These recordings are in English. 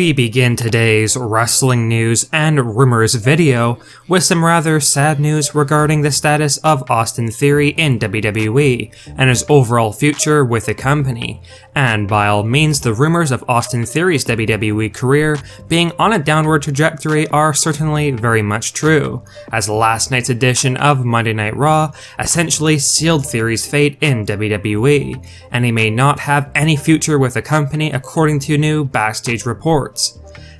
We begin today's wrestling news and rumors video with some rather sad news regarding the status of Austin Theory in WWE and his overall future with the company. And by all means, the rumors of Austin Theory's WWE career being on a downward trajectory are certainly very much true, as last night's edition of Monday Night Raw essentially sealed Theory's fate in WWE, and he may not have any future with the company according to new backstage reports.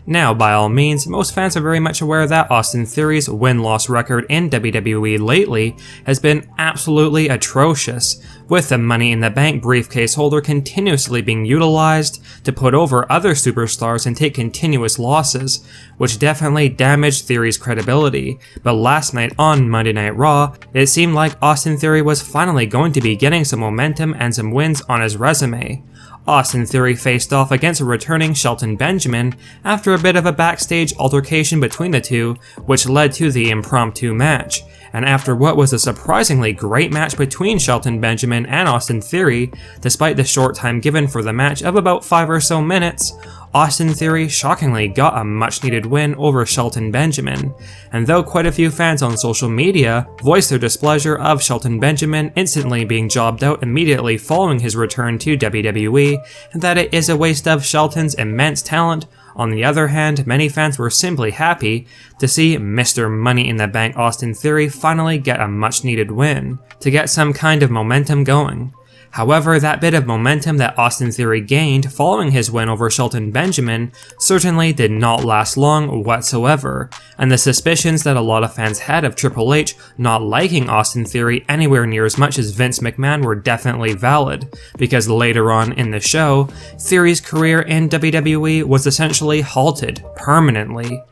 Now, by all means, most fans are very much aware that Austin Theory's win-loss record in WWE lately has been absolutely atrocious, with the Money in the Bank briefcase holder continuously being utilized to put over other superstars and take continuous losses, which definitely damaged Theory's credibility. But last night on Monday Night Raw, it seemed like Austin Theory was finally going to be getting some momentum and some wins on his resume. Austin Theory faced off against a returning Shelton Benjamin after a bit of a backstage altercation between the two, which led to the impromptu match. And after what was a surprisingly great match between Shelton Benjamin and Austin Theory, despite the short time given for the match of about 5 or so minutes, Austin Theory shockingly got a much needed win over Shelton Benjamin. And though quite a few fans on social media voiced their displeasure of Shelton Benjamin instantly being jobbed out immediately following his return to WWE, and that it is a waste of Shelton's immense talent, on the other hand, many fans were simply happy to see Mr. Money in the Bank Austin Theory finally get a much needed win, to get some kind of momentum going. However, that bit of momentum that Austin Theory gained following his win over Shelton Benjamin certainly did not last long whatsoever, and the suspicions that a lot of fans had of Triple H not liking Austin Theory anywhere near as much as Vince McMahon were definitely valid, because later on in the show, Theory's career in WWE was essentially halted permanently.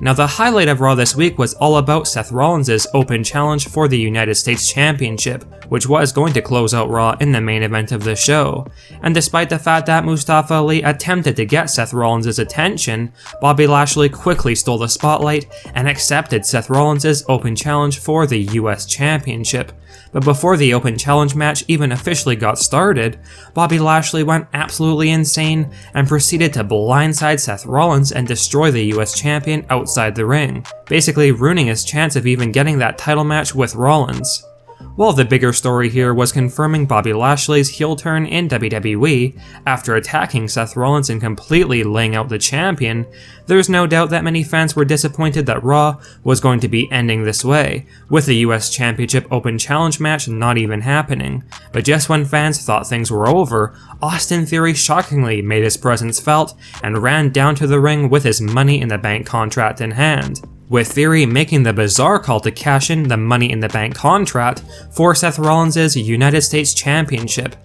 Now, the highlight of Raw this week was all about Seth Rollins' open challenge for the United States Championship, which was going to close out Raw in the main event of the show. And despite the fact that Mustafa Ali attempted to get Seth Rollins' attention, Bobby Lashley quickly stole the spotlight and accepted Seth Rollins' open challenge for the US Championship. But before the open challenge match even officially got started, Bobby Lashley went absolutely insane and proceeded to blindside Seth Rollins and destroy the US champion outside the ring, basically ruining his chance of even getting that title match with Rollins. While the bigger story here was confirming Bobby Lashley's heel turn in WWE after attacking Seth Rollins and completely laying out the champion, there's no doubt that many fans were disappointed that Raw was going to be ending this way, with the US Championship Open Challenge match not even happening. But just when fans thought things were over, Austin Theory shockingly made his presence felt and ran down to the ring with his Money in the Bank contract in hand, with Theory making the bizarre call to cash in the Money in the Bank contract for Seth Rollins' United States Championship.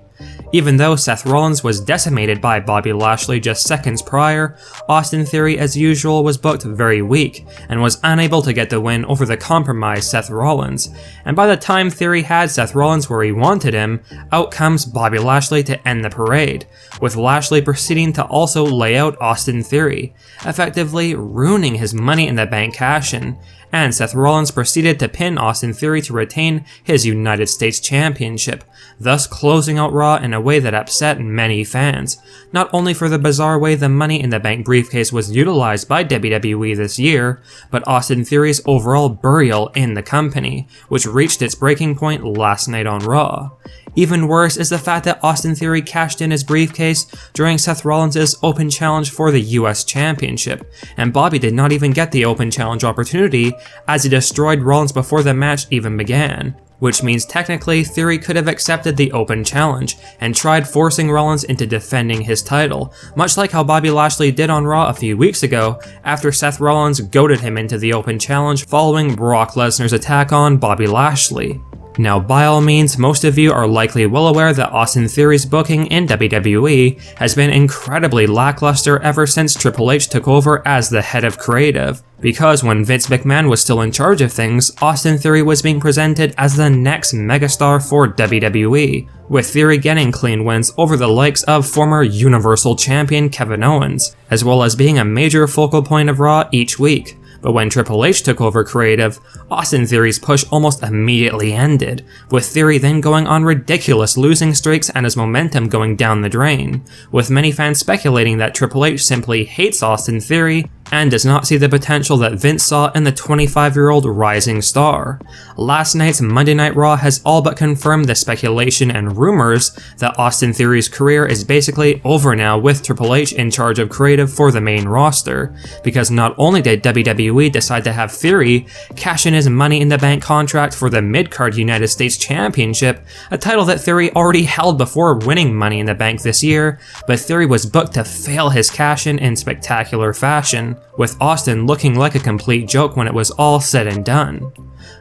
Even though Seth Rollins was decimated by Bobby Lashley just seconds prior, Austin Theory as usual was booked very weak and was unable to get the win over the compromised Seth Rollins. And by the time Theory had Seth Rollins where he wanted him, out comes Bobby Lashley to end the parade, with Lashley proceeding to also lay out Austin Theory, effectively ruining his Money in the Bank cash-in. And Seth Rollins proceeded to pin Austin Theory to retain his United States Championship, thus closing out Raw in a way that upset many fans, not only for the bizarre way the Money in the Bank briefcase was utilized by WWE this year, but Austin Theory's overall burial in the company, which reached its breaking point last night on Raw. Even worse is the fact that Austin Theory cashed in his briefcase during Seth Rollins' open challenge for the US Championship, and Bobby did not even get the open challenge opportunity as he destroyed Rollins before the match even began, which means technically Theory could have accepted the open challenge and tried forcing Rollins into defending his title, much like how Bobby Lashley did on Raw a few weeks ago after Seth Rollins goaded him into the open challenge following Brock Lesnar's attack on Bobby Lashley. Now, by all means, most of you are likely well aware that Austin Theory's booking in WWE has been incredibly lackluster ever since Triple H took over as the head of creative, because when Vince McMahon was still in charge of things, Austin Theory was being presented as the next megastar for WWE, with Theory getting clean wins over the likes of former Universal Champion Kevin Owens, as well as being a major focal point of Raw each week. But when Triple H took over creative, Austin Theory's push almost immediately ended, with Theory then going on ridiculous losing streaks and his momentum going down the drain, with many fans speculating that Triple H simply hates Austin Theory and does not see the potential that Vince saw in the 25-year-old rising star. Last night's Monday Night Raw has all but confirmed the speculation and rumors that Austin Theory's career is basically over now with Triple H in charge of creative for the main roster, because not only did WWE decide to have Theory cash in his Money in the Bank contract for the midcard United States Championship, a title that Theory already held before winning Money in the Bank this year, but Theory was booked to fail his cash-in in spectacular fashion, with Austin looking like a complete joke when it was all said and done.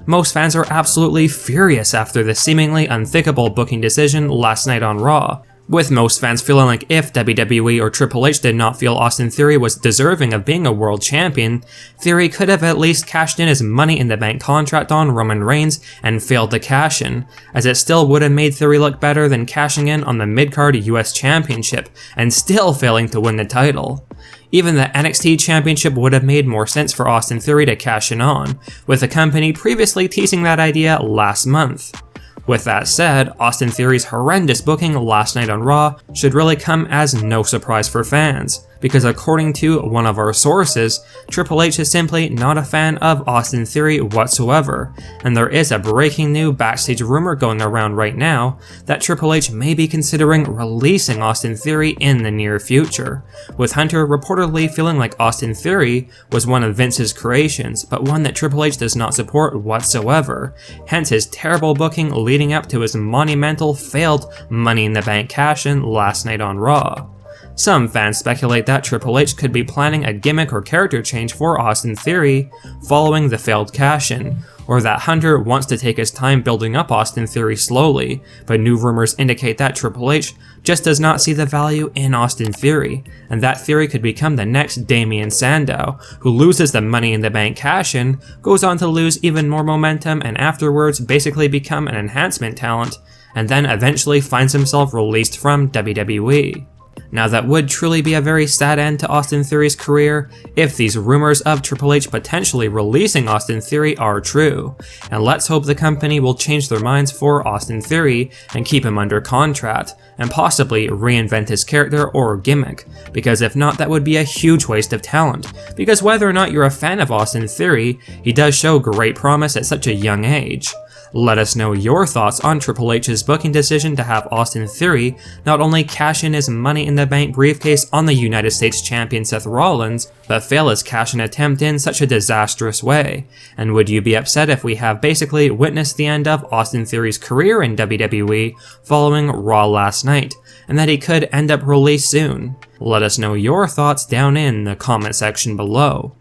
Most fans are absolutely furious after the seemingly unthinkable booking decision last night on Raw, with most fans feeling like if WWE or Triple H did not feel Austin Theory was deserving of being a world champion, Theory could have at least cashed in his Money in the Bank contract on Roman Reigns and failed to cash in, as it still would have made Theory look better than cashing in on the mid-card US Championship and still failing to win the title. Even the NXT Championship would have made more sense for Austin Theory to cash in on, with the company previously teasing that idea last month. With that said, Austin Theory's horrendous booking last night on Raw should really come as no surprise for fans, because according to one of our sources, Triple H is simply not a fan of Austin Theory whatsoever, and there is a breaking new backstage rumor going around right now that Triple H may be considering releasing Austin Theory in the near future, with Hunter reportedly feeling like Austin Theory was one of Vince's creations, but one that Triple H does not support whatsoever, hence his terrible booking leading up to his monumental failed Money in the Bank cash-in last night on Raw. Some fans speculate that Triple H could be planning a gimmick or character change for Austin Theory following the failed cash-in, or that Hunter wants to take his time building up Austin Theory slowly, but new rumors indicate that Triple H just does not see the value in Austin Theory, and that Theory could become the next Damien Sandow, who loses the Money in the Bank cash-in, goes on to lose even more momentum, and afterwards basically become an enhancement talent, and then eventually finds himself released from WWE. Now that would truly be a very sad end to Austin Theory's career if these rumors of Triple H potentially releasing Austin Theory are true, and let's hope the company will change their minds for Austin Theory and keep him under contract, and possibly reinvent his character or gimmick, because if not, that would be a huge waste of talent, because whether or not you're a fan of Austin Theory, he does show great promise at such a young age. Let us know your thoughts on Triple H's booking decision to have Austin Theory not only cash in his Money in the Bank briefcase on the United States Champion Seth Rollins, but fail his cash-in attempt in such a disastrous way. And would you be upset if we have basically witnessed the end of Austin Theory's career in WWE following Raw last night, and that he could end up released soon? Let us know your thoughts down in the comment section below.